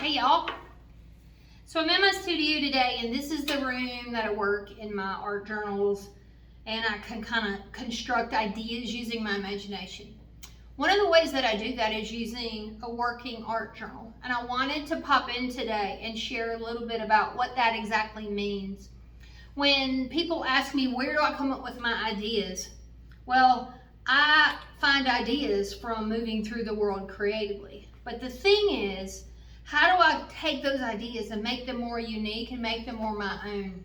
Hey y'all. So I'm in my studio today, and this is the room that I work in my art journals, and I can kind of construct ideas using my imagination. One of the ways that I do that is using a working art journal, and I wanted to pop in today and share a little bit about what that exactly means. When people ask me, where do I come up with my ideas? Well, I find ideas from moving through the world creatively. But the thing is, how do I take those ideas and make them more unique and make them more my own?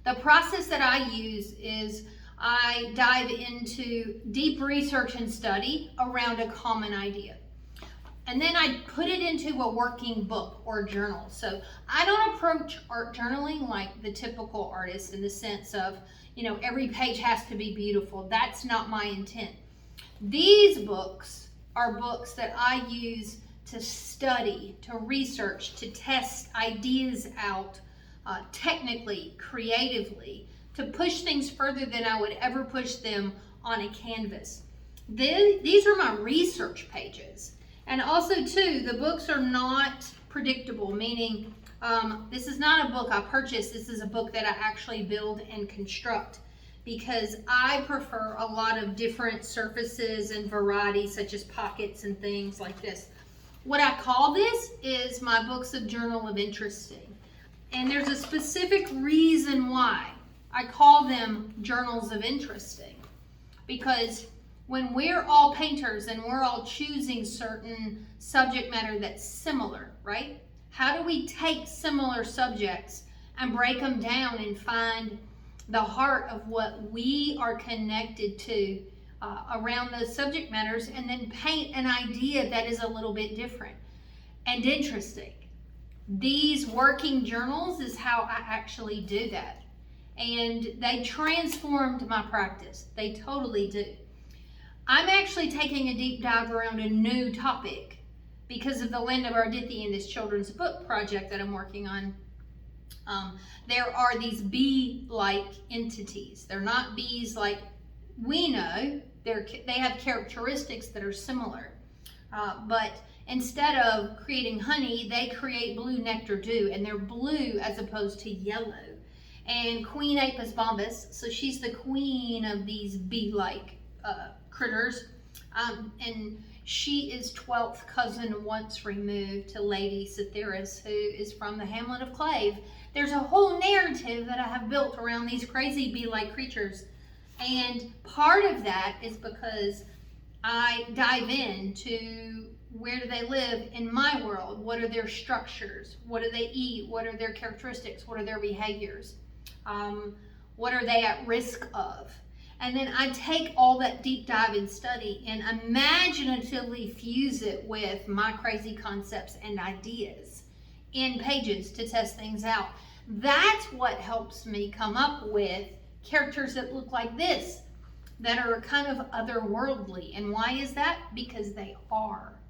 The process that I use is I dive into deep research and study around a common idea. And then I put it into a working book or journal. So I don't approach art journaling like the typical artist in the sense of, every page has to be beautiful. That's not my intent. These books are books that I use to study, to research, to test ideas out technically, creatively, to push things further than I would ever push them on a canvas. These are my research pages. And also, too, the books are not predictable, meaning this is not a book I purchased. This is a book that I actually build and construct because I prefer a lot of different surfaces and varieties, such as pockets and things like this. What I call this is my books of journal of interesting. And there's a specific reason why I call them journals of interesting. Because when we're all painters and we're all choosing certain subject matter that's similar, right? How do we take similar subjects and break them down and find the heart of what we are connected to around those subject matters, and then paint an idea that is a little bit different and interesting? These working journals is how I actually do that. And they transformed my practice. They totally do. I'm actually taking a deep dive around a new topic because of the Land of Ardithy and this children's book project that I'm working on. There are these bee-like entities. They're not bees like we know. They have characteristics that are similar. But instead of creating honey, they create blue nectar dew, and they're blue as opposed to yellow. And Queen Apis bombus, so she's the queen of these bee-like critters, and she is 12th cousin once removed to Lady Cytheris, who is from the hamlet of Clave. There's a whole narrative that I have built around these crazy bee-like creatures, and part of that is because I dive into where do they live in my world, what are their structures, what do they eat, what are their characteristics, what are their behaviors, what are they at risk of. And then I take all that deep dive and study and imaginatively fuse it with my crazy concepts and ideas in pages to test things out. That's what helps me come up with characters that look like this, that are kind of otherworldly. And why is that? Because they are.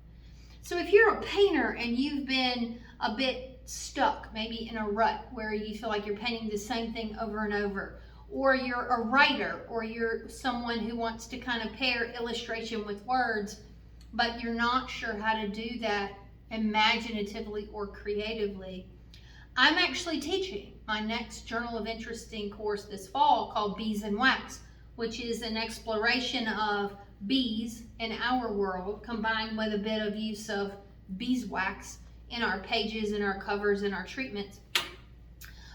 So if you're a painter and you've been a bit stuck, maybe in a rut where you feel like you're painting the same thing over and over, or you're a writer, or you're someone who wants to kind of pair illustration with words, but you're not sure how to do that imaginatively or creatively, I'm actually teaching my next Journal of Interesting course this fall called Bees and Wax, which is an exploration of bees in our world combined with a bit of use of beeswax in our pages and our covers and our treatments.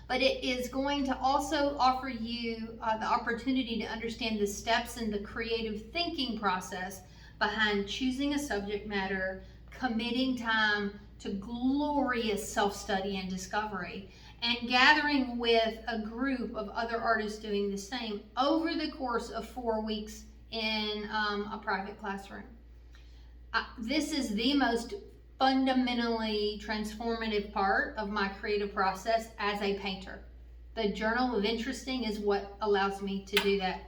But it is going to also offer you the opportunity to understand the steps in the creative thinking process behind choosing a subject matter, committing time to glorious self-study and discovery, and gathering with a group of other artists doing the same over the course of 4 weeks in a private classroom. This is the most fundamentally transformative part of my creative process as a painter. The Journal of Interesting is what allows me to do that.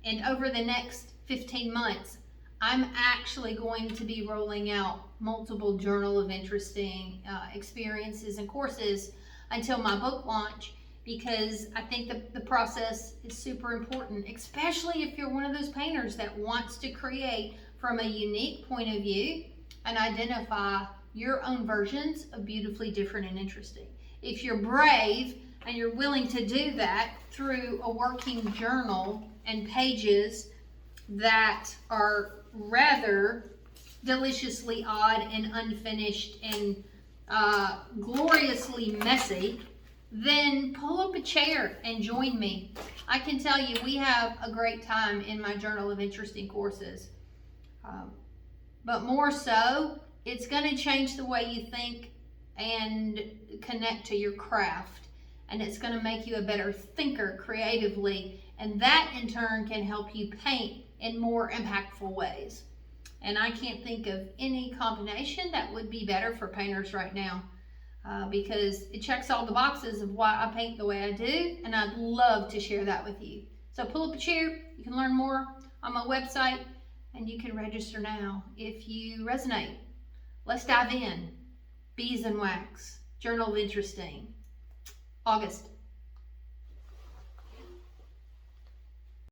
And over the next 15 months, I'm actually going to be rolling out multiple Journal of Interesting experiences and courses until my book launch, because I think the process is super important, especially if you're one of those painters that wants to create from a unique point of view and identify your own versions of beautifully different and interesting. If you're brave and you're willing to do that through a working journal and pages that are rather deliciously odd and unfinished and gloriously messy, then pull up a chair and join me. I can tell you we have a great time in my Journal of Interesting courses. But more so, it's going to change the way you think and connect to your craft. And it's going to make you a better thinker creatively. And that in turn can help you paint in more impactful ways. And I can't think of any combination that would be better for painters right now, because it checks all the boxes of why I paint the way I do, and I'd love to share that with you. So pull up a chair. You can learn more on my website, and you can register now if you resonate. Let's dive in. Bees and Wax, Journal of Interesting, August.